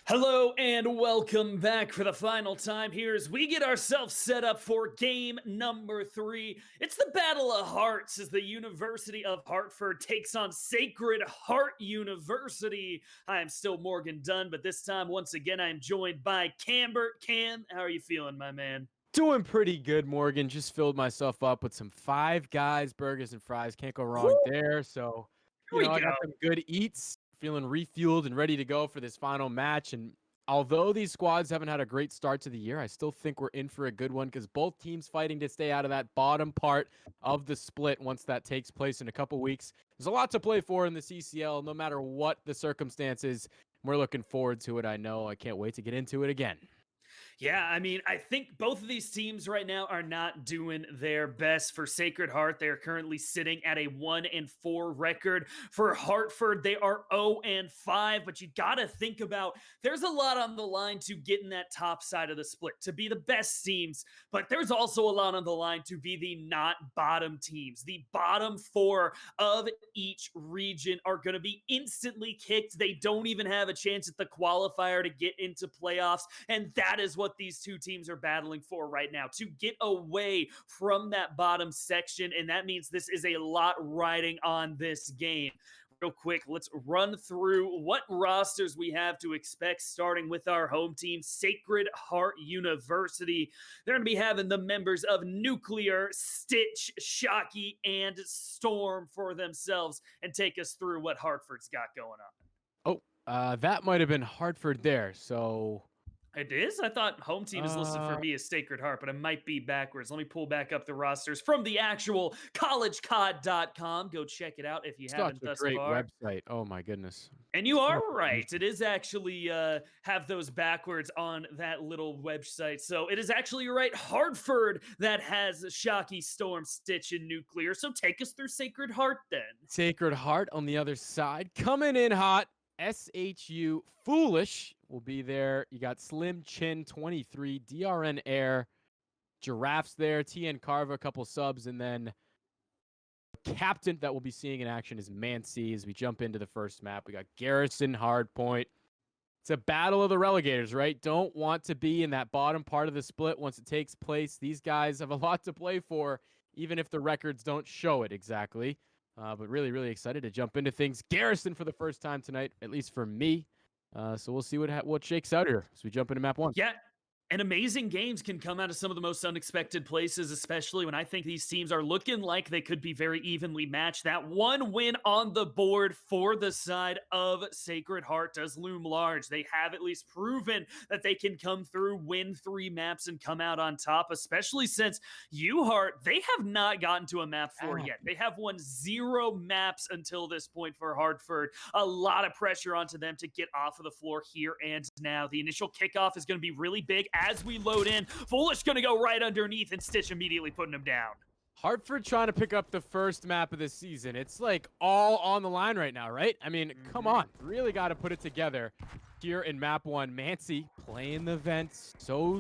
Hello and welcome back for the final time here as we get ourselves set up for game number 3. It's the Battle of Hearts as the University of Hartford takes on Sacred Heart University. I am still Morgan Dunn, but this time, once again, I am joined by Camber. Cam, how are you feeling, my man? Doing pretty good, Morgan. Just filled myself up with some Five Guys burgers and fries. Can't go wrong Woo! there. So, Here we I go. got some good eats, feeling refueled and ready to go for this final match. And although these squads haven't had a great start to the year, I still think we're in for a good one because both teams fighting to stay out of that bottom part of the split once that takes place in a couple weeks. There's a lot to play for in the CCL, no matter what the circumstances. We're looking forward to it. I know. I can't wait to get into it again. Yeah, I mean, I think both of these teams right now are not doing their best. For Sacred Heart, they are currently sitting at a 1-4 record. For Hartford, they are 0-5. But you got to think about there's a lot on the line to get in that top side of the split, to be the best teams. But there's also a lot on the line to be the not bottom teams. The bottom 4 of each region are going to be instantly kicked. They don't even have a chance at the qualifier to get into playoffs. And that is what these two teams are battling for right now, to get away from that bottom section. And that means this is a lot riding on this game. Real quick, let's run through what rosters we have to expect, starting with our home team, Sacred Heart University. They're going to be having the members of Nuclear, Stitch, Shocky, and Storm for themselves and take us through what Hartford's got going on. That might have been Hartford there. So it is? I thought home team is listed for me as Sacred Heart, but it might be backwards. Let me pull back up the rosters from the actual collegecod.com. Go check it out if you haven't thus great far. website. Oh my goodness. And you are right. It is actually have those backwards on that little website. So it is actually right. Hartford that has Shocky, Storm, Stitch, and Nuclear. So take us through Sacred Heart then. Sacred Heart on the other side. Coming in hot. SHU Foolish will be there. You got Slim Chin 23, DRN Air, Giraffes there, TN Carva, a couple subs, and then captain that we'll be seeing in action is Mancy as we jump into the first map. We got Garrison Hardpoint. It's a battle of the relegators, right? Don't want to be in that bottom part of the split once it takes place. These guys have a lot to play for, even if the records don't show it exactly. But really, really excited to jump into things. Garrison for the first time tonight, at least for me. So we'll see what shakes out here as we jump into map 1. Yeah. And amazing games can come out of some of the most unexpected places, especially when I think these teams are looking like they could be very evenly matched. That one win on the board for the side of Sacred Heart does loom large. They have at least proven that they can come through, win 3 maps, and come out on top, especially since UHART, they have not gotten to a map 4 yet. They have won 0 maps until this point for Hartford. A lot of pressure onto them to get off of the floor here and now. The initial kickoff is going to be really big. As we load in, Foolish going to go right underneath and Stitch immediately putting him down. Hartford trying to pick up the first map of the season. It's like all on the line right now, right? I mean, come on. Really got to put it together here in map 1. Mancy playing the vents. So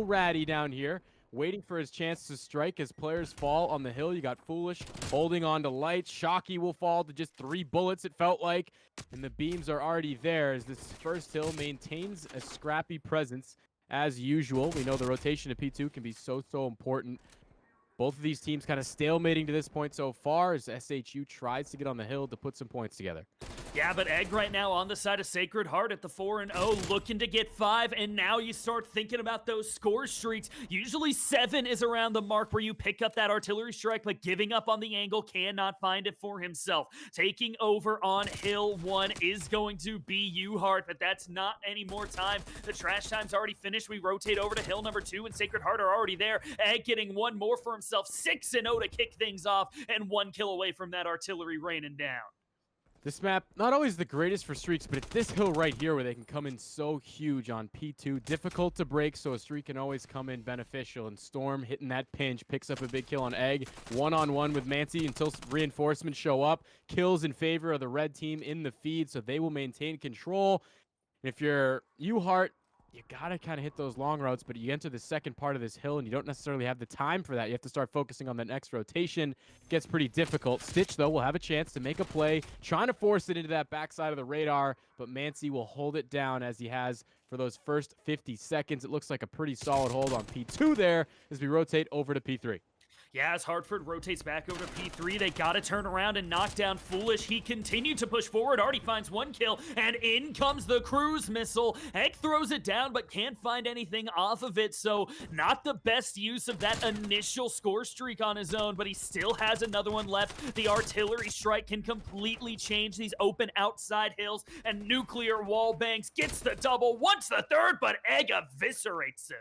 ratty down here. Waiting for his chance to strike as players fall on the hill. You got Foolish holding on to light. Shocky will fall to just 3 bullets, it felt like. And the beams are already there as this first hill maintains a scrappy presence. As usual, we know the rotation of P2 can be so important. Both of these teams kind of stalemating to this point so far as SHU tries to get on the hill to put some points together. Yeah, but Egg right now on the side of Sacred Heart at the 4-0, looking to get 5, and now you start thinking about those score streaks. Usually 7 is around the mark where you pick up that artillery strike, but giving up on the angle cannot find it for himself. Taking over on Hill 1 is going to be UHART, but that's not any more time. The trash time's already finished. We rotate over to Hill number 2, and Sacred Heart are already there. Egg getting 1 more for himself, 6-0 to kick things off, and 1 kill away from that artillery raining down. This map, not always the greatest for streaks, but it's this hill right here where they can come in so huge on P2. Difficult to break, so a streak can always come in beneficial. And Storm hitting that pinch, picks up a big kill on Egg. One-on-one with Mancy until reinforcements show up. Kills in favor of the red team in the feed, so they will maintain control. If you're UHART, you gotta kind of hit those long routes, but you enter the second part of this hill and you don't necessarily have the time for that. You have to start focusing on the next rotation. Gets pretty difficult. Stitch, though, will have a chance to make a play, trying to force it into that backside of the radar, but Mancy will hold it down as he has for those first 50 seconds. It looks like a pretty solid hold on P2 there as we rotate over to P3. Yeah, as Hartford rotates back over to P3, they gotta turn around and knock down Foolish. He continued to push forward, already finds one kill, and in comes the cruise missile. Egg throws it down, but can't find anything off of it, so not the best use of that initial score streak on his own, but he still has another one left. The artillery strike can completely change these open outside hills, and Nuclear wall bangs, gets the double, wants the third, but Egg eviscerates him.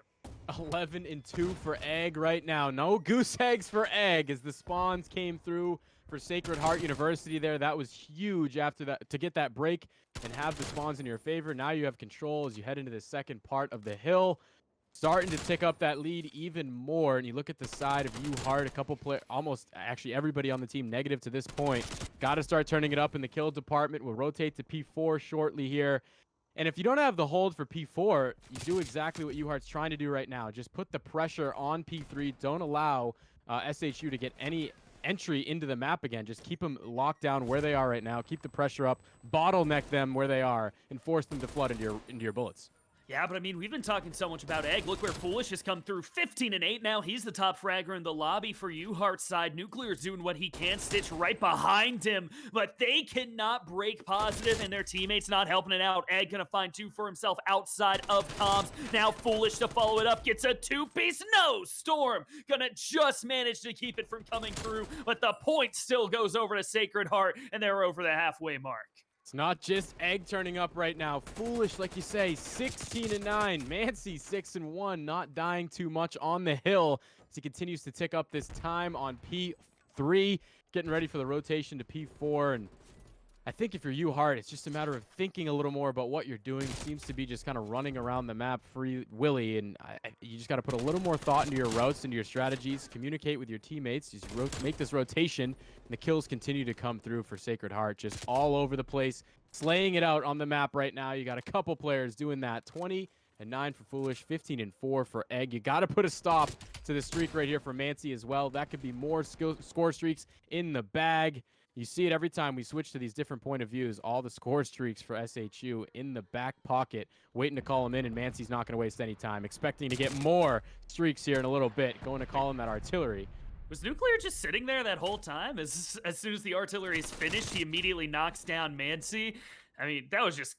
11-2 for Egg right now. No goose eggs for Egg as the spawns came through for Sacred Heart University there. That was huge after that to get that break and have the spawns in your favor. Now you have control as you head into the second part of the hill. Starting to tick up that lead even more. And you look at the side of UHART, a couple players, almost actually everybody on the team negative to this point. Got to start turning it up in the kill department. We'll rotate to P4 shortly here. And if you don't have the hold for P4, you do exactly what UHART's trying to do right now. Just put the pressure on P3. Don't allow SHU to get any entry into the map again. Just keep them locked down where they are right now. Keep the pressure up. Bottleneck them where they are and force them to flood into your bullets. Yeah, but I mean, we've been talking so much about Egg. Look where Foolish has come through. 15-8 now. He's the top fragger in the lobby for UHART's side. Nuclear's doing what he can. Stitch right behind him, but they cannot break positive, and their teammates not helping it out. Egg gonna find two for himself outside of comms. Now Foolish to follow it up. Gets a two-piece. No! Storm gonna just manage to keep it from coming through, but the point still goes over to Sacred Heart, and they're over the halfway mark. It's not just Egg turning up right now. Foolish, like you say, 16-9. Mancy 6-1, not dying too much on the hill as he continues to tick up this time on P3, getting ready for the rotation to P4. And I think if you're UHART, it's just a matter of thinking a little more about what you're doing. Seems to be just kind of running around the map free willy, and you just got to put a little more thought into your routes, into your strategies, communicate with your teammates, just make this rotation, and the kills continue to come through for Sacred Heart, just all over the place, slaying it out on the map right now. You got a couple players doing that. 20-9 for Foolish, 15-4 for Egg. You got to put a stop to the streak right here for Mancy as well. That could be more score streaks in the bag. You see it every time we switch to these different point of views, all the score streaks for SHU in the back pocket, waiting to call him in, and Mancy's not going to waste any time, expecting to get more streaks here in a little bit, going to call him that artillery. Was Nuclear just sitting there that whole time? As soon as the artillery is finished, he immediately knocks down Mancy. I mean, that was just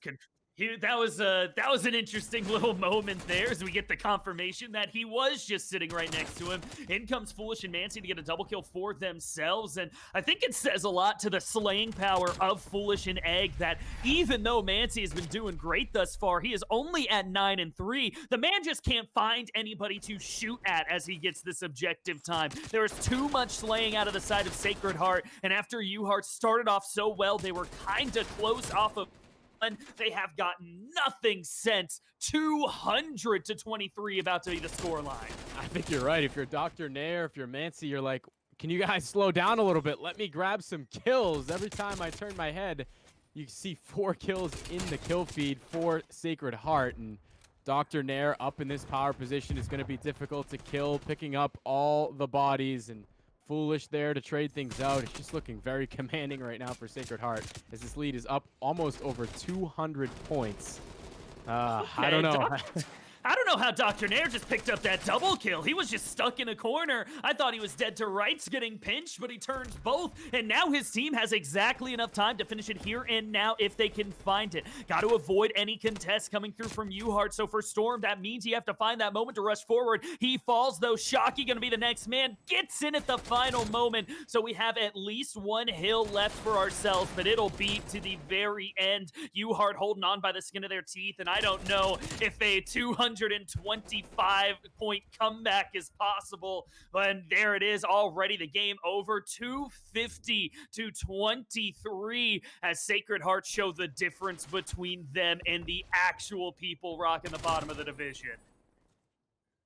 that was an interesting little moment there as we get the confirmation that he was just sitting right next to him. In comes Foolish and Mancy to get a double kill for themselves, and I think it says a lot to the slaying power of Foolish and Egg that even though Mancy has been doing great thus far, he is only at 9-3. The man just can't find anybody to shoot at as he gets this objective time. There is too much slaying out of the side of Sacred Heart, and after UHART started off so well, they were kind of close off of. They have gotten nothing since. 200-23 about to be the scoreline. I think you're right. If you're Dr. Nair, if you're Mancy, you're like, can you guys slow down a little bit? Let me grab some kills. Every time I turn my head, you see 4 kills in the kill feed for Sacred Heart. And Dr. Nair up in this power position is going to be difficult to kill, picking up all the bodies, and Foolish there to trade things out. It's just looking very commanding right now for Sacred Heart as this lead is up almost over 200 points. I don't know. I don't know how Dr. Nair just picked up that double kill. He was just stuck in a corner. I thought he was dead to rights getting pinched, but he turns both. And now his team has exactly enough time to finish it here and now if they can find it. Got to avoid any contest coming through from UHART. So for Storm, that means you have to find that moment to rush forward. He falls though. Shocky going to be the next man. Gets in at the final moment. So we have at least one hill left for ourselves, but it'll be to the very end. UHART holding on by the skin of their teeth. And I don't know if a 225-point comeback is possible. And there it is already, the game over. 250-23 as Sacred Heart show the difference between them and the actual people rocking the bottom of the division.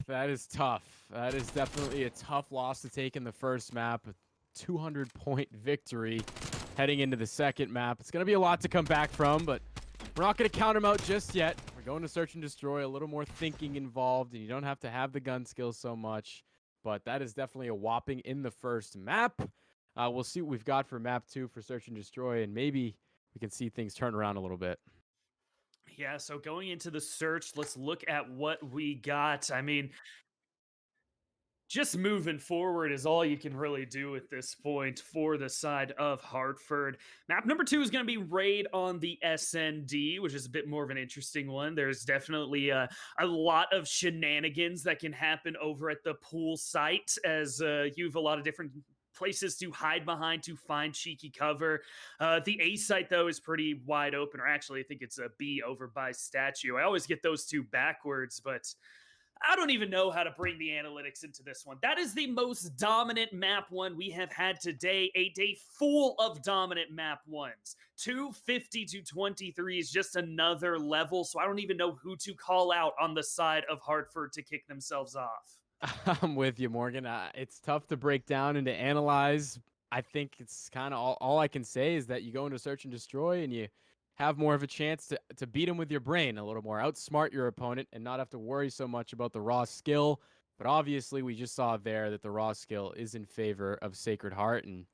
That is tough. That is definitely a tough loss to take in the first map. A 200-point victory heading into the second map. It's going to be a lot to come back from, but we're not going to count them out just yet. We're We're going to search and destroy, a little more thinking involved, and you don't have to have the gun skills so much. But that is definitely a whopping in the first map. We'll see what we've got for map 2 for search and destroy, and maybe we can see things turn around a little bit. Yeah, so going into the search, let's look at what we got. I mean, just moving forward is all you can really do at this point for the side of Hartford. Map number 2 is going to be Raid on the SND, which is a bit more of an interesting one. There's definitely a lot of shenanigans that can happen over at the pool site, as you have a lot of different places to hide behind to find cheeky cover. The A site, though, is pretty wide open, or actually, I think it's a B over by Statue. I always get those two backwards, but I don't even know how to bring the analytics into this one. That is the most dominant map one we have had today. A day full of dominant map ones. 250 to 23 is just another level, so I don't even know who to call out on the side of Hartford to kick themselves off. I'm with you, Morgan. It's tough to break down and to analyze. I think it's kind of all I can say is that you go into search and destroy and you have more of a chance to beat him with your brain a little more, outsmart your opponent and not have to worry so much about the raw skill. But obviously, we just saw there that the raw skill is in favor of Sacred Heart. And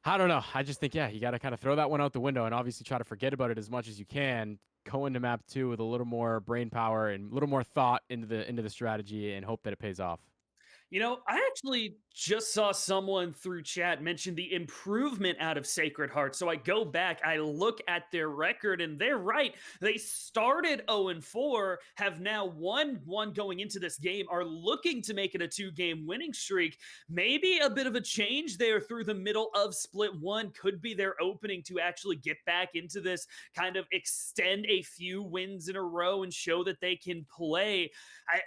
I don't know. I just think, yeah, you got to kind of throw that one out the window and obviously try to forget about it as much as you can. Go into map 2 with a little more brain power and a little more thought into the strategy and hope that it pays off. You know, I actually just saw someone through chat mention the improvement out of Sacred Heart. So I go back, I look at their record, and they're right. They started 0-4, have now won one going into this game, are looking to make it a 2-game winning streak. Maybe a bit of a change there through the middle of split 1 could be their opening to actually get back into this, kind of extend a few wins in a row and show that they can play.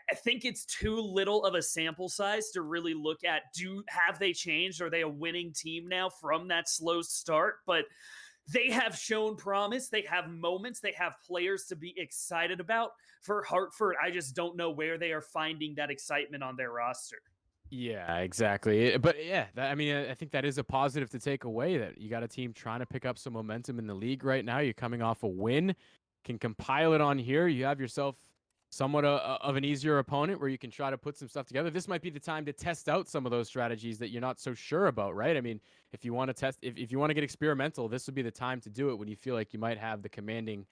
I think it's too little of a sample size to really look at, have they changed? Are they a winning team now from that slow start? But they have shown promise. They have moments. They have players to be excited about. For Hartford, I just don't know where they are finding that excitement on their roster. Yeah, exactly. But yeah, I mean, I think that is a positive to take away, that you got a team trying to pick up some momentum in the league right now. You're coming off a win, can compile it on here. You have yourself somewhat of an easier opponent where you can try to put some stuff together. This might be the time to test out some of those strategies that you're not so sure about, right? I mean, if you want to test, if you want to get experimental, this would be the time to do it when you feel like you might have the commanding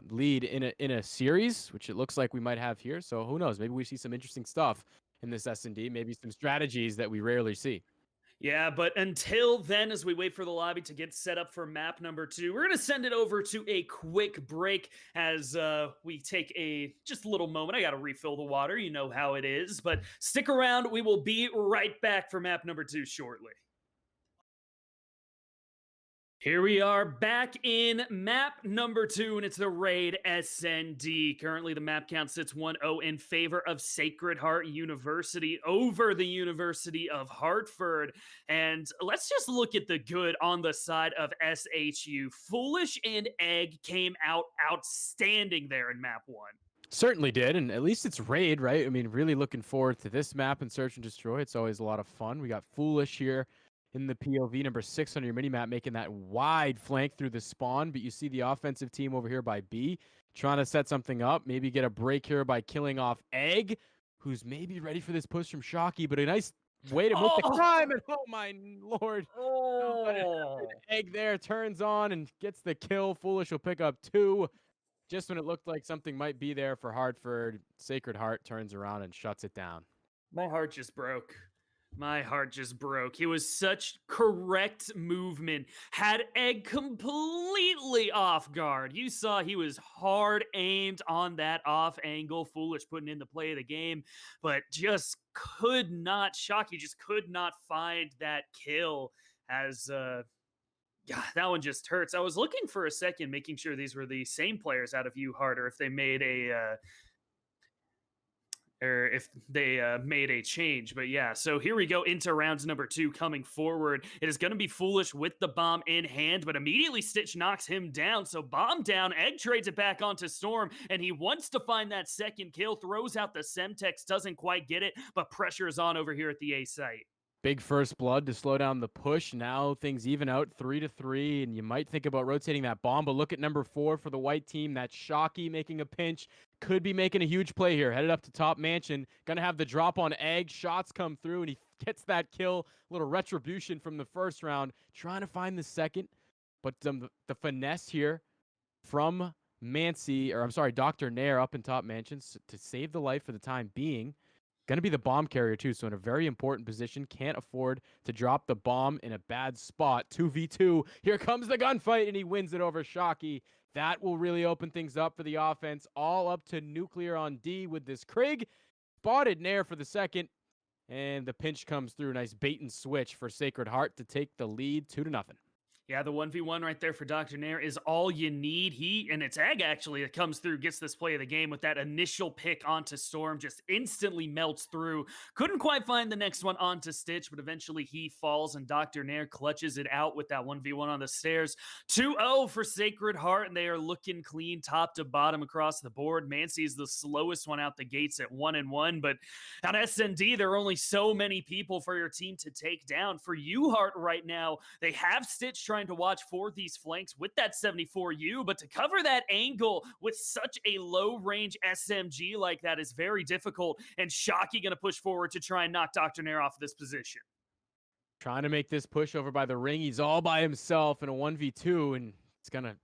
lead in a series, which it looks like we might have here. So who knows? Maybe we see some interesting stuff in this S&D, maybe some strategies that we rarely see. Yeah, but until then, as we wait for the lobby to get set up for map number 2, we're going to send it over to a quick break as we take a just little moment. I got to refill the water. You know how it is. But stick around. We will be right back for map number 2 shortly. Here we are back in map number 2, and it's the Raid SND. Currently, the map count sits 1-0 in favor of Sacred Heart University over the University of Hartford. And let's just look at the good on the side of SHU. Foolish and Egg came out outstanding there in map 1. Certainly did, and at least it's Raid, right? I mean, really looking forward to this map and Search and Destroy. It's always a lot of fun. We got Foolish here in the POV, number 6 on your mini-map, making that wide flank through the spawn, but you see the offensive team over here by B trying to set something up, maybe get a break here by killing off Egg, who's maybe ready for this push from Shocky, but a nice way to make the climb, and oh my lord. Egg there turns on and gets the kill. Foolish will pick up 2. Just when it looked like something might be there for Hartford, Sacred Heart turns around and shuts it down. My heart just broke. My heart just broke. It was such correct movement. Had Egg completely off guard. You saw he was hard aimed on that off angle. Foolish putting in the play of the game, but just could not, Shocky just could not find that kill as yeah, that one just hurts. I was looking for a second, making sure these were the same players out of UHART, or if they made a change. But yeah, so here we go into rounds number 2 coming forward. It is going to be Foolish with the bomb in hand, but immediately Stitch knocks him down. So bomb down, Egg trades it back onto Storm, and he wants to find that second kill, throws out the Semtex, doesn't quite get it, but pressure is on over here at the A site. Big first blood to slow down the push. Now things even out 3-3, and you might think about rotating that bomb, but look at number 4 for the white team. That's Shockey making a pinch. Could be making a huge play here. Headed up to top mansion. Gonna have the drop on egg. Shots come through, and he gets that kill. Little retribution from the first round. Trying to find the second, but the finesse here from Dr. Nair up in top mansions to save the life for the time being. Going to be the bomb carrier, too, so in a very important position. Can't afford to drop the bomb in a bad spot. 2v2. Here comes the gunfight, and he wins it over Shockey. That will really open things up for the offense. All up to Nuclear on D with this Krieg. Spotted Nair for the second, and the pinch comes through. Nice bait and switch for Sacred Heart to take the lead 2-0. Yeah, the 1v1 right there for Dr. Nair is all you need. And it's Egg actually that comes through, gets this play of the game with that initial pick onto Storm, just instantly melts through. Couldn't quite find the next one onto Stitch, but eventually he falls and Dr. Nair clutches it out with that 1v1 on the stairs. 2-0 for Sacred Heart, and they are looking clean top to bottom across the board. Mancy is the slowest one out the gates at 1-1, but on SND, there are only so many people for your team to take down. For UHART right now, they have Stitch trying to watch for these flanks with that 74U, but to cover that angle with such a low range SMG like that is very difficult, and Shockey going to push forward to try and knock Dr. Nair off of this position. Trying to make this push over by the ring. He's all by himself in a 1v2, and it's going to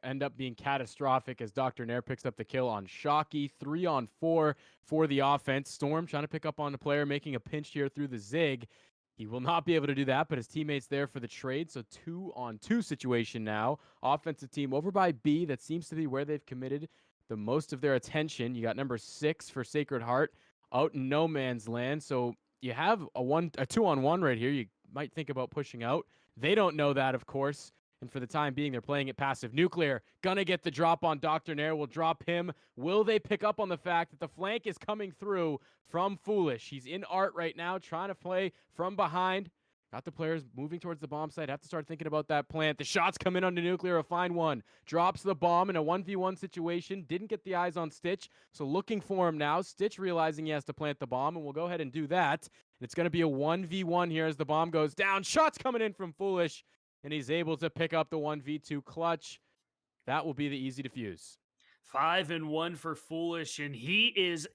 end up being catastrophic as Dr. Nair picks up the kill on Shockey. 3-on-4 for the offense. Storm trying to pick up on the player, making a pinch here through the Zig. He will not be able to do that, but his teammate's there for the trade. So 2-on-2 situation now. Offensive team over by B. That seems to be where they've committed the most of their attention. You got number 6 for Sacred Heart out in no man's land. So you have a 2-on-1 right here. You might think about pushing out. They don't know that, of course. And for the time being, they're playing it passive. Nuclear, gonna get the drop on Dr. Nair, will drop him. Will they pick up on the fact that the flank is coming through from Foolish? He's in art right now, trying to play from behind. Got the players moving towards the bomb site. Have to start thinking about that plant. The shots come in onto Nuclear, a fine one. Drops the bomb in a 1v1 situation. Didn't get the eyes on Stitch, so looking for him now. Stitch realizing he has to plant the bomb, and we'll go ahead and do that. And it's going to be a 1v1 here as the bomb goes down. Shots coming in from Foolish, and he's able to pick up the 1v2 clutch. That will be the easy defuse. 5-1 for Foolish, and he is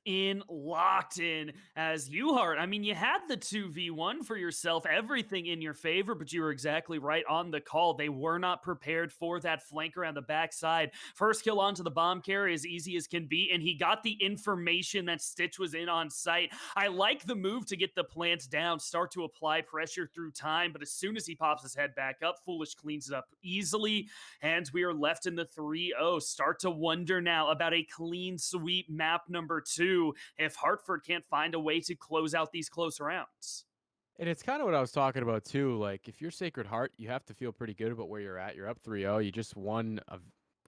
locked in as UHART. I mean, you had the 2v1 for yourself, everything in your favor, but you were exactly right on the call. They were not prepared for that flank around the backside. First kill onto the bomb carrier, as easy as can be, and he got the information that Stitch was in on site. I like the move to get the plants down, start to apply pressure through time, but as soon as he pops his head back up, Foolish cleans it up easily, and we are left in the 3-0. Start to wonder now about a clean sweep map number 2 if Hartford can't find a way to close out these close rounds. And it's kind of what I was talking about too. Like, if you're Sacred Heart, you have to feel pretty good about where you're at. You're up 3-0. You just won a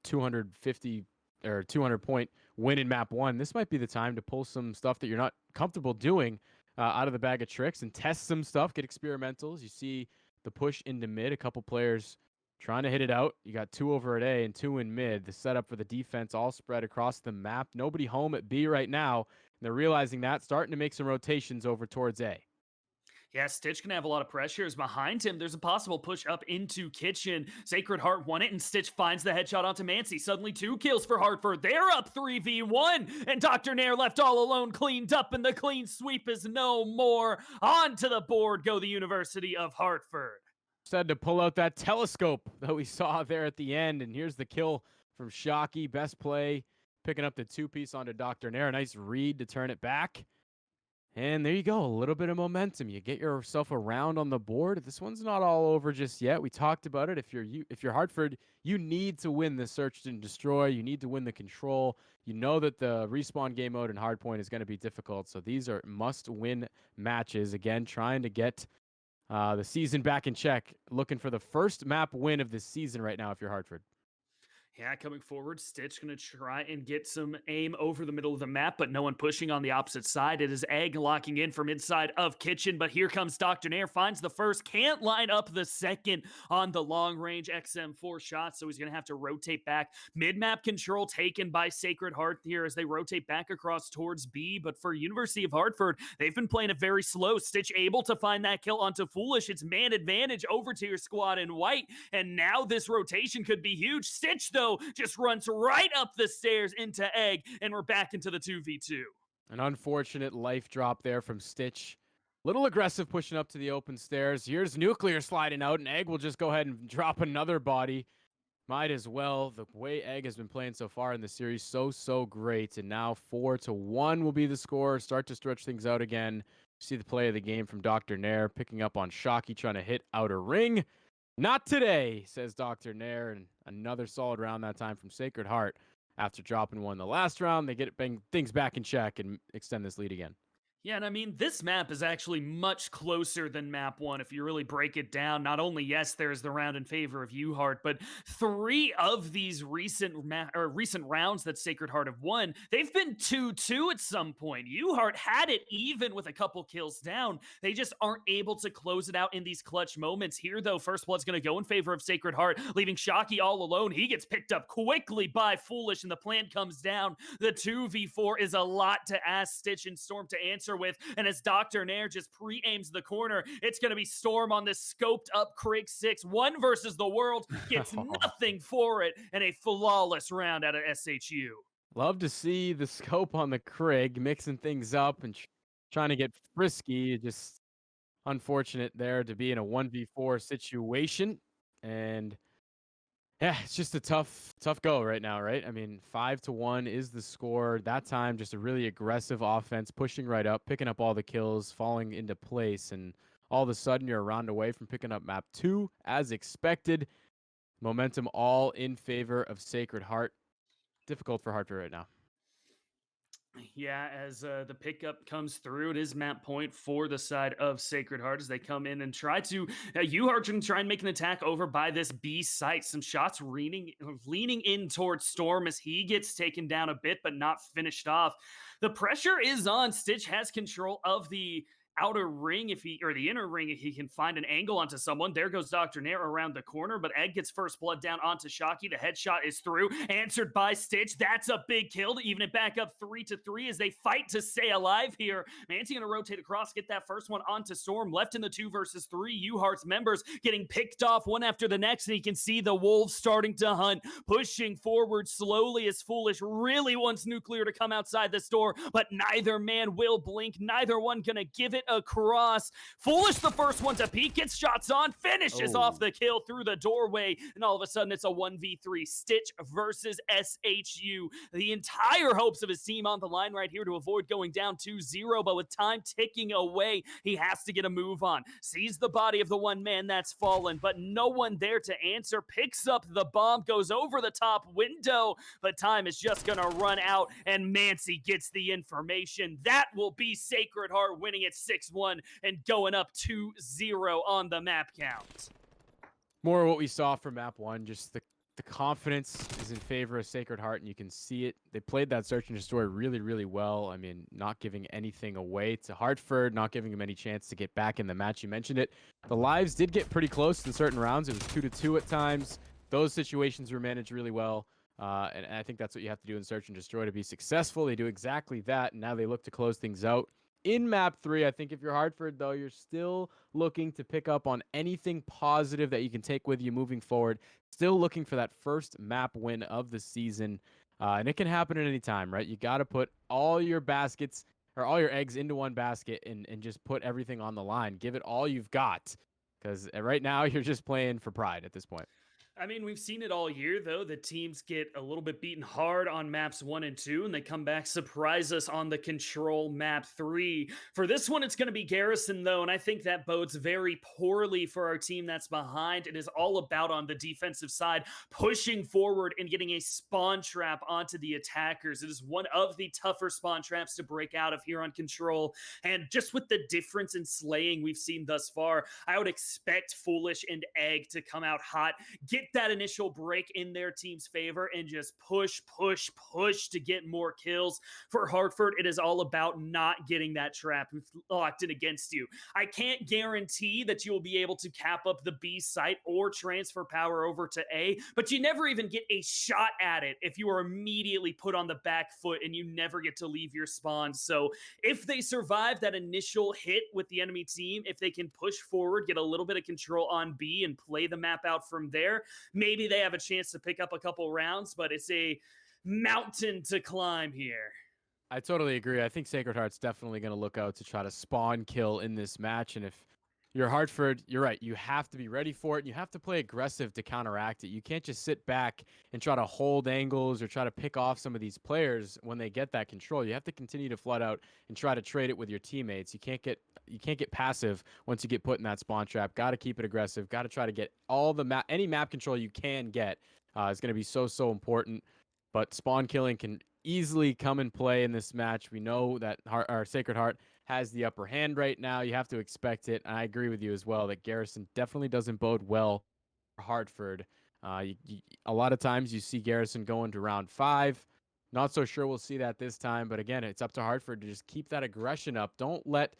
250 or 200-point win in map 1. This might be the time to pull some stuff that you're not comfortable doing out of the bag of tricks and test some stuff, get experimentals. You see the push into mid, a couple players trying to hit it out. You got 2 over at A and 2 in mid. The setup for the defense all spread across the map. Nobody home at B right now. And they're realizing that, starting to make some rotations over towards A. Yeah, Stitch can have a lot of pressures behind him. There's a possible push up into Kitchen. Sacred Heart won it, and Stitch finds the headshot onto Mancy. Suddenly 2 kills for Hartford. They're up 3v1, and Dr. Nair left all alone, cleaned up, and the clean sweep is no more. Onto the board go the University of Hartford. Had to pull out that telescope that we saw there at the end, and here's the kill from Shockey. Best play, picking up the 2-piece onto Dr. Nair. Nice read to turn it back. And there you go, a little bit of momentum. You get yourself around on the board. This one's not all over just yet. We talked about it. If you're Hartford, you need to win the search and destroy. You need to win the control. You know that the respawn game mode and hardpoint is going to be difficult. So these are must-win matches. Again, trying to get the season back in check. Looking for the first map win of this season right now if you're Hartford. Yeah, coming forward, Stitch going to try and get some aim over the middle of the map, but no one pushing on the opposite side. It is Egg locking in from inside of Kitchen, but here comes Dr. Nair, finds the first, can't line up the second on the long range XM4 shot, so he's going to have to rotate back. Mid-map control taken by Sacred Heart here as they rotate back across towards B, but for University of Hartford, they've been playing it very slow. Stitch able to find that kill onto Foolish. It's man advantage over to your squad in white, and now this rotation could be huge. Stitch, though, just runs right up the stairs into Egg, and we're back into the 2v2. An unfortunate life drop there from Stitch. Little aggressive pushing up to the open stairs. Here's Nuclear sliding out, and Egg will just go ahead and drop another body. Might as well. The way Egg has been playing so far in the series, so great. And now 4-1 will be the score. Start to stretch things out again. See the play of the game from Dr. Nair, picking up on Shockey, trying to hit outer ring. Not today, says Dr. Nair, and another solid round that time from Sacred Heart. After dropping one the last round, they get things back in check and extend this lead again. Yeah, and I mean, this map is actually much closer than map 1 if you really break it down. Not only, yes, there's the round in favor of UHART, but 3 of these recent rounds that Sacred Heart have won, they've been 2-2 at some point. UHART had it even with a couple kills down. They just aren't able to close it out in these clutch moments. Here, though, First Blood's going to go in favor of Sacred Heart, leaving Shockey all alone. He gets picked up quickly by Foolish, and the plan comes down. The 2v4 is a lot to ask Stitch and Storm to answer with, and as Dr. Nair just pre-aims the corner, it's going to be Storm on this scoped up Krig 6. One versus the world, gets nothing for it, and a flawless round out of SHU. Love to see the scope on the Krig, mixing things up and trying to get frisky. Just unfortunate there to be in a 1v4 situation. And yeah, it's just a tough go right now, right? I mean, 5-1 is the score. That time, just a really aggressive offense, pushing right up, picking up all the kills, falling into place, and all of a sudden you're a round away from picking up map 2, as expected. Momentum all in favor of Sacred Heart. Difficult for Hartford right now. Yeah, as the pickup comes through, it is map point for the side of Sacred Heart as they come in and try to, UHART can try and make an attack over by this B site. Some shots leaning in towards Storm as he gets taken down a bit, but not finished off. The pressure is on. Stitch has control of the outer ring or the inner ring if he can find an angle onto someone. There goes Dr. Nair around the corner, but Egg gets First Blood down onto Shockey. The headshot is through, answered by Stitch. That's a big kill to even it back up 3-3 as they fight to stay alive here. Manti gonna rotate across, get that first one onto Storm. Left in the 2 versus 3. UHART's members getting picked off one after the next, and you can see the Wolves starting to hunt, pushing forward slowly as Foolish really wants Nuclear to come outside this door, but neither man will blink. Neither one gonna give it across. Foolish, the first one to peek, gets shots on, finishes off the kill through the doorway, and all of a sudden it's a 1v3. Stitch versus SHU. The entire hopes of his team on the line right here to avoid going down 2-0, but with time ticking away, he has to get a move on. Sees the body of the one man that's fallen, but no one there to answer. Picks up the bomb, goes over the top window, but time is just gonna run out, and Mansi gets the information. That will be Sacred Heart winning it 6-1 and going up 2-0 on the map count. More of what we saw from map 1, just the confidence is in favor of Sacred Heart, and you can see it. They played that search and destroy really well. I mean, not giving anything away to Hartford, not giving them any chance to get back in the match. You mentioned it. The lives did get pretty close in certain rounds. It was 2-2 at times. Those situations were managed really well. And I think that's what you have to do in search and destroy to be successful. They do exactly that, and now they look to close things out. In map 3, I think if you're Hartford, though, you're still looking to pick up on anything positive that you can take with you moving forward. Still looking for that first map win of the season. And it can happen at any time, right? You got to put all your baskets or all your eggs into one basket and just put everything on the line. Give it all you've got, because right now you're just playing for pride at this point. I mean, we've seen it all year, though. The teams get a little bit beaten hard on maps 1 and 2, and they come back, surprise us on the control map 3. For this one, it's going to be Garrison, though, and I think that bodes very poorly for our team that's behind. It is all about on the defensive side, pushing forward and getting a spawn trap onto the attackers. It is one of the tougher spawn traps to break out of here on control, and just with the difference in slaying we've seen thus far, I would expect Foolish and Egg to come out hot, get that initial break in their team's favor and just push, push, push to get more kills. For Hartford, it is all about not getting that trap locked in against you. I can't guarantee that you will be able to cap up the B site or transfer power over to A, but you never even get a shot at it if you are immediately put on the back foot and you never get to leave your spawn. So if they survive that initial hit with the enemy team, if they can push forward, get a little bit of control on B and play the map out from there, maybe they have a chance to pick up a couple rounds, but it's a mountain to climb here. I totally agree. I think Sacred Heart's definitely going to look out to try to spawn kill in this match. And if you're Hartford, you're right. You have to be ready for it. You have to play aggressive to counteract it. You can't just sit back and try to hold angles or try to pick off some of these players when they get that control. You have to continue to flood out and try to trade it with your teammates. You can't get passive once you get put in that spawn trap. Got to keep it aggressive. Got to try to get all the any map control you can get. Is going to be so important. But spawn killing can easily come and play in this match. We know that our Sacred Heart has the upper hand right now. You have to expect it. And I agree with you as well that Garrison definitely doesn't bode well for Hartford. A lot of times you see Garrison going to round 5. Not so sure we'll see that this time. But again, it's up to Hartford to just keep that aggression up. Don't let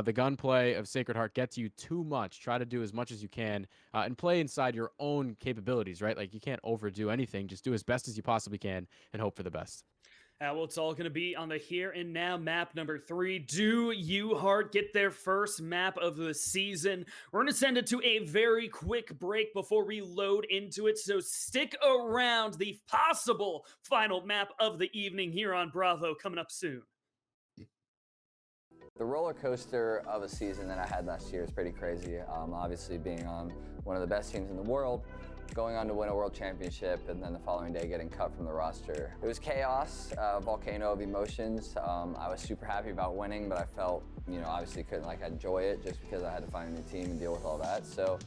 the gunplay of Sacred Heart get to you too much. Try to do as much as you can and play inside your own capabilities, right? Like you can't overdo anything. Just do as best as you possibly can and hope for the best. Well, it's all going to be on the here and now map number 3. Do UHART get their first map of the season? We're going to send it to a very quick break before we load into it, so stick around. The possible final map of the evening here on Bravo coming up soon. The roller coaster of a season that I had last year is pretty crazy. Obviously being on one of the best teams in the world, going on to win a world championship, and then the following day getting cut from the roster. It was chaos, a volcano of emotions. I was super happy about winning, but I felt, obviously couldn't enjoy it just because I had to find a new team and deal with all that. So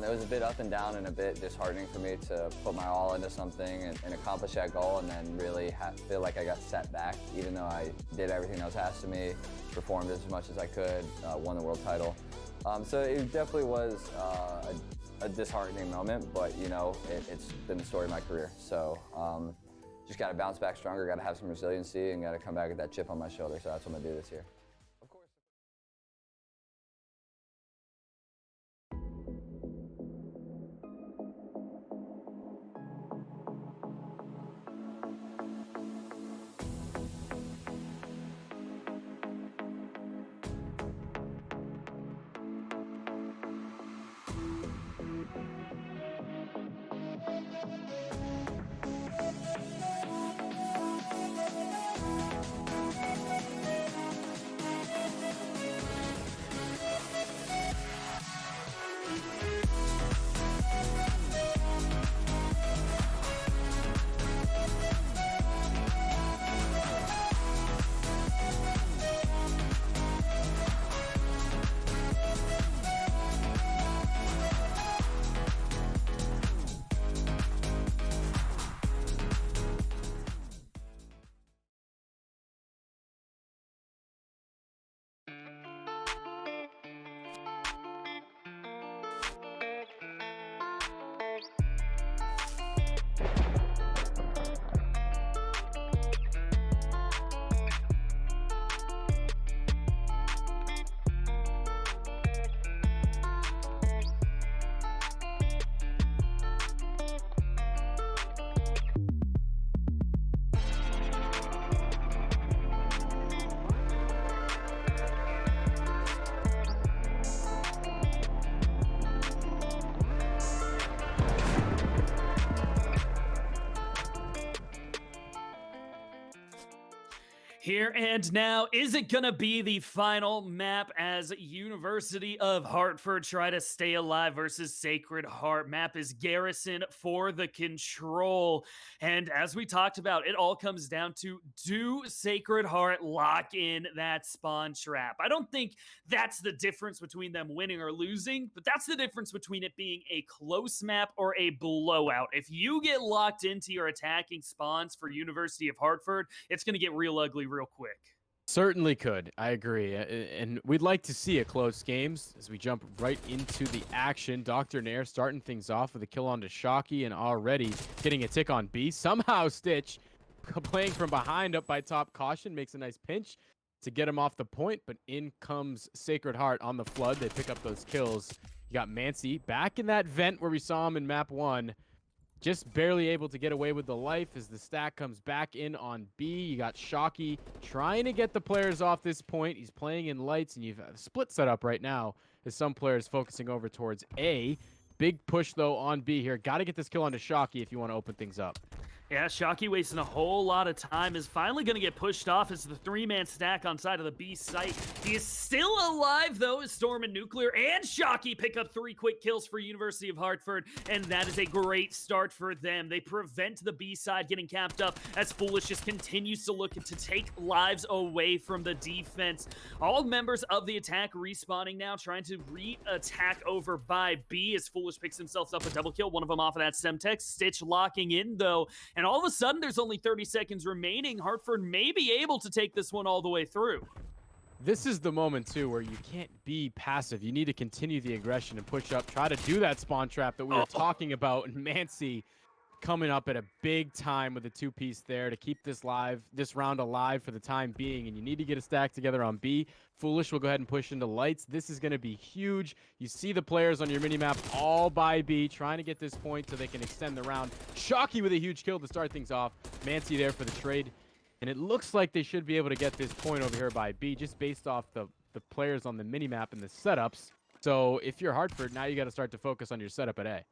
it was a bit up and down and a bit disheartening for me to put my all into something and accomplish that goal and then really feel like I got set back, even though I did everything that was asked of me, performed as much as I could, won the world title. So it definitely was a disheartening moment, but it's been the story of my career. So just got to bounce back stronger, got to have some resiliency, and got to come back with that chip on my shoulder. So that's what I'm gonna do this year. Here and now, is it going to be the final map as University of Hartford try to stay alive versus Sacred Heart? Map is Garrison for the control. And as we talked about, it all comes down to, do Sacred Heart lock in that spawn trap? I don't think that's the difference between them winning or losing, but that's the difference between it being a close map or a blowout. If you get locked into your attacking spawns for University of Hartford, it's going to get real ugly real quick. Certainly could. I agree. And we'd like to see a close games as we jump right into the action. Dr. Nair starting things off with a kill on to Shocky and already getting a tick on B. Somehow Stitch playing from behind up by top caution makes a nice pinch to get him off the point, but in comes Sacred Heart on the flood. They pick up those kills. You got Mancy back in that vent where we saw him in map 1. Just barely able to get away with the life as the stack comes back in on B. You got Shocky trying to get the players off this point. He's playing in lights, and you've a split set up right now as some players focusing over towards A. Big push, though, on B here. Got to get this kill onto Shocky if you want to open things up. Yeah, Shocky wasting a whole lot of time is finally going to get pushed off as the 3-man stack on side of the B site. He is still alive, though, as Storm and Nuclear and Shocky pick up 3 quick kills for University of Hartford, and that is a great start for them. They prevent the B side getting capped up as Foolish just continues to look to take lives away from the defense. All members of the attack respawning now, trying to re-attack over by B as Foolish picks himself up a double kill, one of them off of that Semtex. Stitch locking in, though. And all of a sudden, there's only 30 seconds remaining. Hartford may be able to take this one all the way through. This is the moment, too, where you can't be passive. You need to continue the aggression and push up. Try to do that spawn trap that we were talking about. And Mancy coming up at a big time with a 2-piece there to keep this round alive for the time being. And you need to get a stack together on B. Foolish will go ahead and push into lights. This is going to be huge. You see the players on your minimap all by B, trying to get this point so they can extend the round. Shocky with a huge kill to start things off. Mancy there for the trade. And it looks like they should be able to get this point over here by B, just based off the players on the minimap and the setups. So if you're Hartford, now you got to start to focus on your setup at A.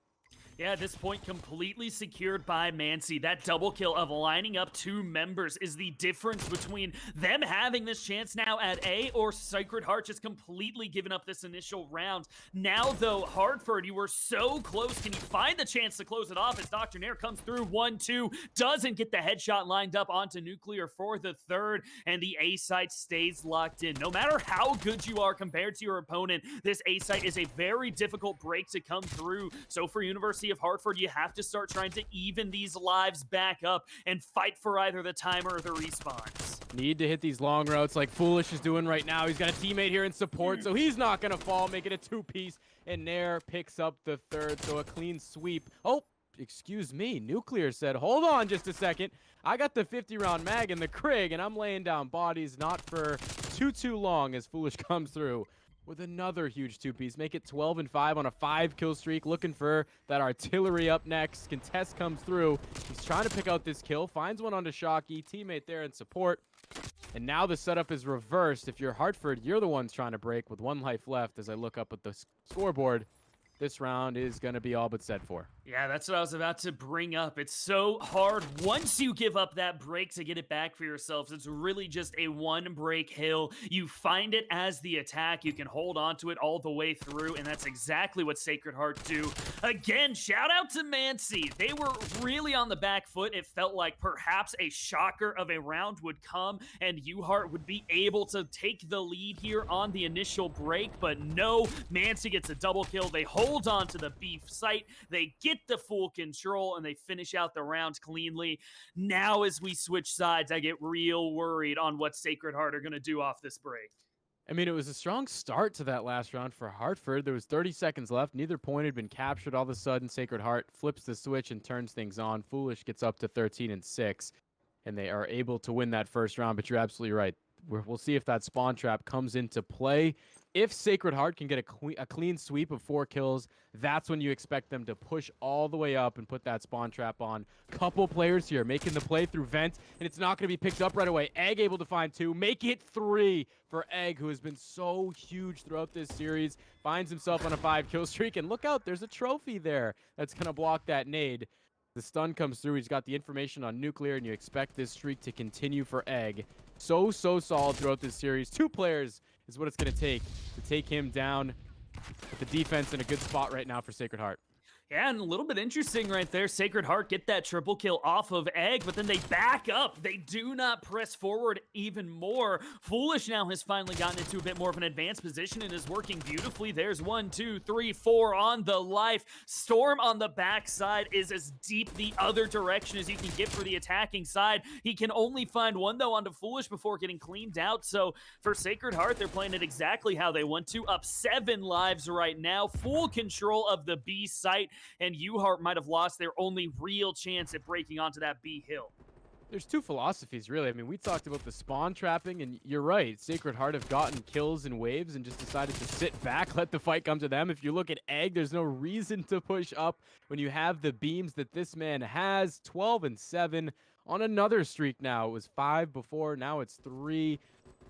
Yeah, at this point, completely secured by Mancy. That double kill of lining up 2 members is the difference between them having this chance now at A or Sacred Heart just completely giving up this initial round. Now, though, Hartford, you were so close. Can you find the chance to close it off as Dr. Nair comes through 1-2, doesn't get the headshot lined up onto Nuclear for the 3rd, and the A site stays locked in. No matter how good you are compared to your opponent, this A site is a very difficult break to come through. So for University of Hartford, you have to start trying to even these lives back up and fight for either the timer or the respawns. Need to hit these long routes like Foolish is doing right now. He's got a teammate here in support, so he's not going to fall, make it a 2-piece, and Nair picks up the 3rd, so a clean sweep. Oh, excuse me. Nuclear said, hold on just a second. I got the 50-round mag in the Krig, and I'm laying down bodies not for too long as Foolish comes through with another huge 2-piece. Make it 12-5 on a 5-kill streak. Looking for that artillery up next. Contest comes through. He's trying to pick out this kill. Finds one onto Shocky. Teammate there in support. And now the setup is reversed. If you're Hartford, you're the ones trying to break with 1 life left. As I look up at the scoreboard, this round is going to be all but set for. Yeah, that's what I was about to bring up. It's so hard once you give up that break to get it back for yourselves. It's really just a 1-break hill. You find it as the attack. You can hold on to it all the way through, and that's exactly what Sacred Heart do. Again, shout out to Mancy. They were really on the back foot. It felt like perhaps a shocker of a round would come, and UHART would be able to take the lead here on the initial break, but no, Mancy gets a double kill. They hold on to the beef site. They get the full control, and they finish out the round cleanly. Now, as we switch sides, I get real worried on what Sacred Heart are going to do off this break. I mean, it was a strong start to that last round for Hartford. There was 30 seconds left. Neither point had been captured. All of a sudden, Sacred Heart flips the switch and turns things on. Foolish gets up to 13-6, and they are able to win that first round. But you're absolutely right. We'll see if that spawn trap comes into play. If Sacred Heart can get a clean sweep of 4 kills, that's when you expect them to push all the way up and put that spawn trap on. Couple players here making the play through Vent, and it's not going to be picked up right away. Egg able to find 2. Make it 3 for Egg, who has been so huge throughout this series. Finds himself on a 5-kill streak, and look out, there's a trophy there that's going to block that nade. The stun comes through. He's got the information on Nuclear, and you expect this streak to continue for Egg. So solid throughout this series. 2 players is what it's going to take him down. But the defense in a good spot right now for Sacred Heart. Yeah, and a little bit interesting right there. Sacred Heart get that triple kill off of Egg, but then they back up. They do not press forward even more. Foolish now has finally gotten into a bit more of an advanced position and is working beautifully. There's 1, 2, 3, 4 on the life. Storm on the backside is as deep the other direction as you can get for the attacking side. He can only find one, though, onto Foolish before getting cleaned out. So for Sacred Heart, they're playing it exactly how they want to. Up 7 lives right now. Full control of the B site. And UHART might have lost their only real chance at breaking onto that B hill. There's two philosophies, really. I mean, we talked about the spawn trapping, and you're right. Sacred Heart have gotten kills in waves and just decided to sit back, let the fight come to them. If you look at Egg, there's no reason to push up when you have the beams that this man has. 12 and 7 on another streak now. It was 5 before, now it's 3.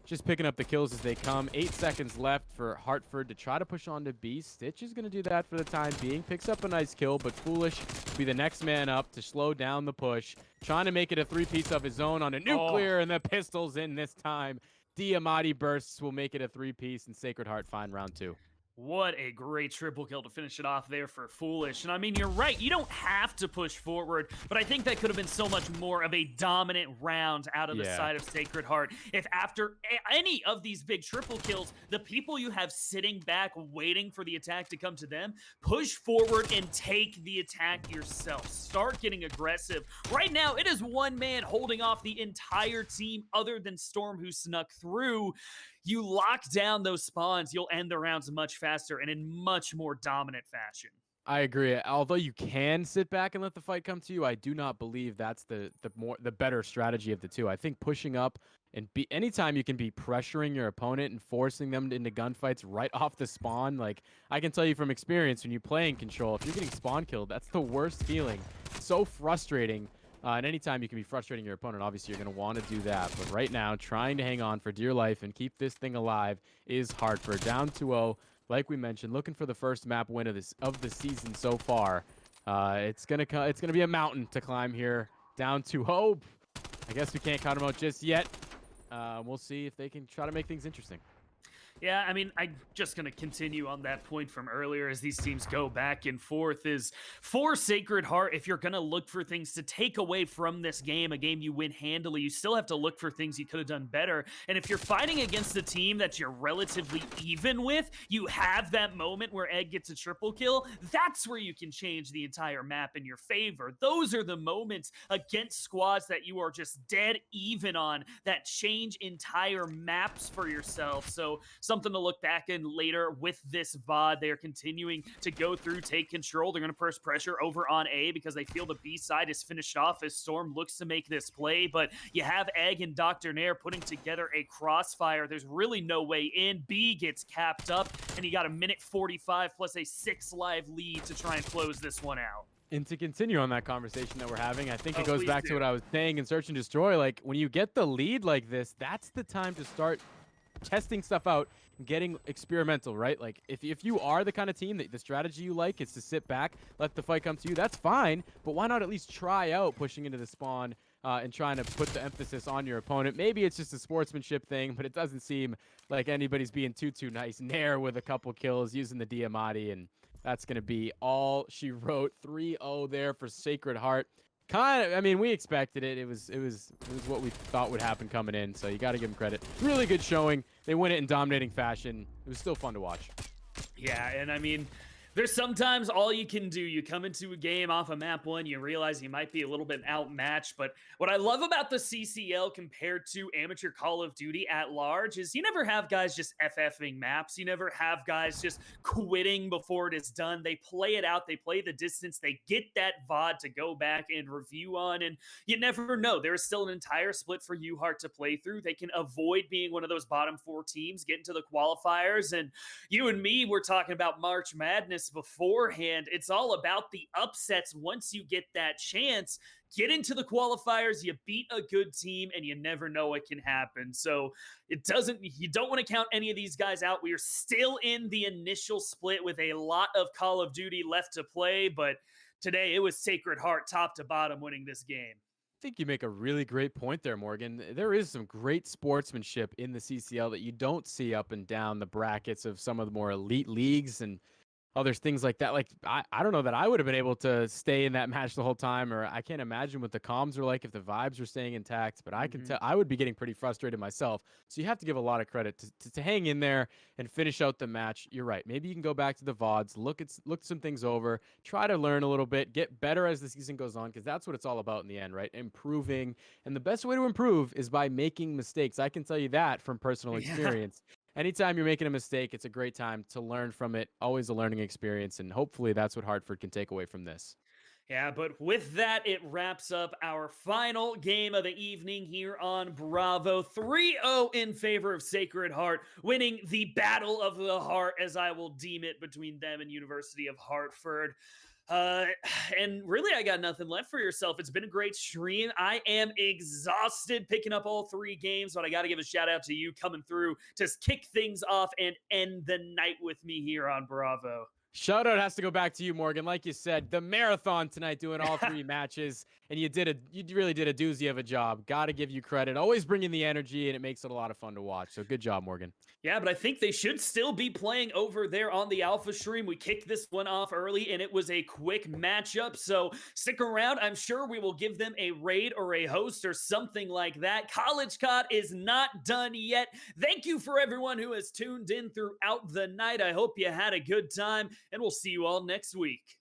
Just picking up the kills as they come. 8 seconds left for Hartford to try to push on to B. Stitch is going to do that for the time being. Picks up a nice kill, but Foolish will be the next man up to slow down the push. Trying to make it a 3-piece of his own on a nuclear, and the pistol's in this time. Diamati bursts will make it a 3-piece, and Sacred Heart find round 2. What a great triple kill to finish it off there for Foolish. And I mean, you're right. You don't have to push forward, but I think that could have been so much more of a dominant round out of the side of Sacred Heart. If after any of these big triple kills, the people you have sitting back waiting for the attack to come to them, push forward and take the attack yourself. Start getting aggressive. Right now, it is one man holding off the entire team other than Storm, who snuck through. You lock down those spawns, you'll end the rounds much faster and in much more dominant fashion. I agree. Although you can sit back and let the fight come to you, I do not believe that's the better strategy of the two. I think pushing up and anytime you can be pressuring your opponent and forcing them into gunfights right off the spawn. Like, I can tell you from experience, when you play in control, if you're getting spawn killed, that's the worst feeling. So frustrating. And anytime you can be frustrating your opponent, obviously you're going to want to do that. But right now, trying to hang on for dear life and keep this thing alive is Hartford. Down 2-0, like we mentioned, looking for the first map win of the season so far. It's gonna be a mountain to climb here. Down 2-0. I guess we can't count them out just yet. We'll see if they can try to make things interesting. Yeah, I mean, I'm just going to continue on that point from earlier as these teams go back and forth. Is for Sacred Heart, if you're going to look for things to take away from this game, a game you win handily, you still have to look for things you could have done better. And if you're fighting against a team that you're relatively even with, you have that moment where Egg gets a triple kill. That's where you can change the entire map in your favor. Those are the moments against squads that you are just dead even on that change entire maps for yourself. So something to look back in later with this VOD. They are continuing to go through, take control. They're going to press pressure over on A because they feel the B side is finished off as Storm looks to make this play. But you have Egg and Dr. Nair putting together a crossfire. There's really no way in. B gets capped up, and you got a minute 45 plus a 6 live lead to try and close this one out. And to continue on that conversation that we're having, I think it goes back to what I was saying in Search and Destroy. Like, when you get the lead like this, that's the time to start testing stuff out and getting experimental, right? Like, if you are the kind of team that the strategy you like is to sit back, let the fight come to you, that's fine. But why not at least try out pushing into the spawn and trying to put the emphasis on your opponent? Maybe it's just a sportsmanship thing, but it doesn't seem like anybody's being too nice. Nair with a couple kills using the Diamati, and that's going to be all she wrote. 3-0 there for Sacred Heart. I mean, we expected it. It was what we thought would happen coming in, so you got to give them credit. Really good showing. They win it in dominating fashion. It was still fun to watch. Yeah, and I mean, there's sometimes all you can do. You come into a game off of map 1, you realize you might be a little bit outmatched. But what I love about the CCL compared to amateur Call of Duty at large is you never have guys just FFing maps. You never have guys just quitting before it is done. They play it out. They play the distance. They get that VOD to go back and review on. And you never know. There is still an entire split for UHART to play through. They can avoid being one of those bottom 4 teams, get into the qualifiers. And you and me were talking about March Madness beforehand. It's all about the upsets. Once you get that chance, get into the qualifiers, you beat a good team, and you never know what can happen. So you don't want to count any of these guys out. We are still in the initial split with a lot of Call of Duty left to play, but today it was Sacred Heart top to bottom winning this game. I think you make a really great point there, Morgan. There is some great sportsmanship in the CCL that you don't see up and down the brackets of some of the more elite leagues. And Oh, there's things like that. Like, I don't know that I would have been able to stay in that match the whole time, or I can't imagine what the comms are like if the vibes are staying intact. But I can tell I would be getting pretty frustrated myself. So you have to give a lot of credit to hang in there and finish out the match. You're right. Maybe you can go back to the VODs, look some things over, try to learn a little bit, get better as the season goes on, because that's what it's all about in the end, right? Improving. And the best way to improve is by making mistakes. I can tell you that from personal Yeah. experience. Anytime you're making a mistake, it's a great time to learn from it. Always a learning experience. And hopefully that's what Hartford can take away from this. Yeah, but with that, it wraps up our final game of the evening here on Bravo. 3-0 in favor of Sacred Heart, winning the Battle of the Heart, as I will deem it, between them and University of Hartford. Uh, and really, I got nothing left for yourself. It's been a great stream. I am exhausted picking up all 3 games, but I got to give a shout out to you coming through to kick things off and end the night with me here on Bravo. Shout out has to go back to you, Morgan. Like you said, the marathon tonight, doing all 3 matches, and you really did a doozy of a job. Got to give you credit. Always bringing the energy, and it makes it a lot of fun to watch. So good job, Morgan. Yeah, but I think they should still be playing over there on the Alpha stream. We kicked this one off early, and it was a quick matchup. So stick around. I'm sure we will give them a raid or a host or something like that. College COD is not done yet. Thank you for everyone who has tuned in throughout the night. I hope you had a good time, and we'll see you all next week.